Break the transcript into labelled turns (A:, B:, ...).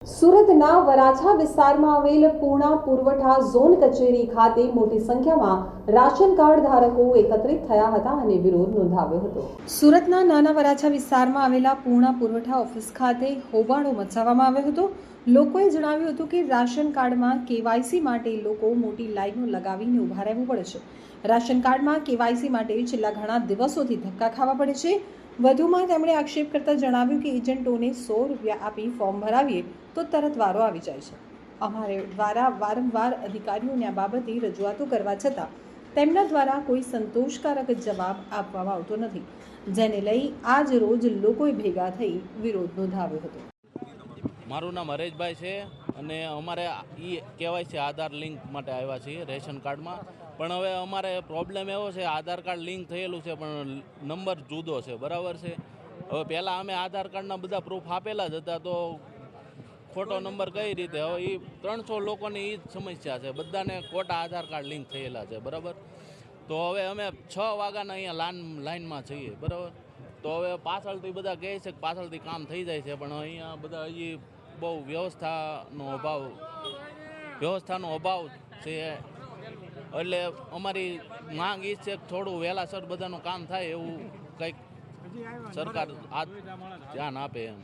A: સુરતના વરાછા વિસ્તારમાં આવેલ પૂર્ણા પુરવઠા ઝોન કચેરી ખાતે મોટી સંખ્યામાં રાશન કાર્ડ ધારકો એકત્રિત થયા હતા અને વિરોધ નોંધાવ્યો હતો। સુરતના નાના વરાછા વિસ્તારમાં આવેલા પૂર્ણા પુરવઠા ઓફિસ ખાતે હોબાળો મચાવવામાં આવ્યો હતો। લોકોએ જણાવ્યું હતું કે રાશન કાર્ડમાં કેવાયસી માટે લોકો મોટી લાઈનો લગાવીને ઊભા રહેવું પડે છે। રાશન કાર્ડમાં કેવાયસી માટે છેલ્લા ઘણા દિવસોથી ધક્કા ખાવા પડે છે। વધુમાં તેમણે આક્ષેપ કરતા જણાવ્યું કે એજન્ટોને 100 રૂપિયા આપી ફોર્મ ભરાવીએ તો તરત વારો આવી જાય છે। અમારે દ્વારા વારંવાર અધિકારીઓને આ બાબતે રજૂઆતો કરવા છતાં તેમના દ્વારા કોઈ સંતોષકારક જવાબ આપવામાં આવતો નથી, જેને લઈ આજ રોજ લોકોએ ભેગા થઈ વિરોધ નોંધાવ્યો હતો।
B: મારું નામ હરેશભાઈ છે અને અમારે કેવાયસી આધાર લિંક માટે આવ્યા છીએ રેશન કાર્ડમાં। પણ હવે અમારે પ્રોબ્લેમ એવો છે, આધાર કાર્ડ લિંક થયેલું છે પણ નંબર જુદો છે, બરાબર છે। હવે પહેલાં અમે આધાર કાર્ડના બધા પ્રૂફ આપેલા જ હતા, તો ખોટો નંબર કઈ રીતે? હવે એ 300 લોકોની એ જ સમસ્યા છે, બધાને ખોટા આધાર કાર્ડ લિંક થયેલા છે, બરાબર। તો હવે અમે 6 વાગ્યાના અહીંયા લાઇનમાં છીએ, બરાબર। તો હવે પાછળથી બધા કહે છે કે પાછળથી કામ થઈ જાય છે, પણ અહીંયા બધા હજી બહુ વ્યવસ્થાનો અભાવ છે। એટલે અમારી માંગ એ છે કે થોડું વહેલાસર બધાનું કામ થાય એવું કંઈક સરકાર ધ્યાન આપે એમ।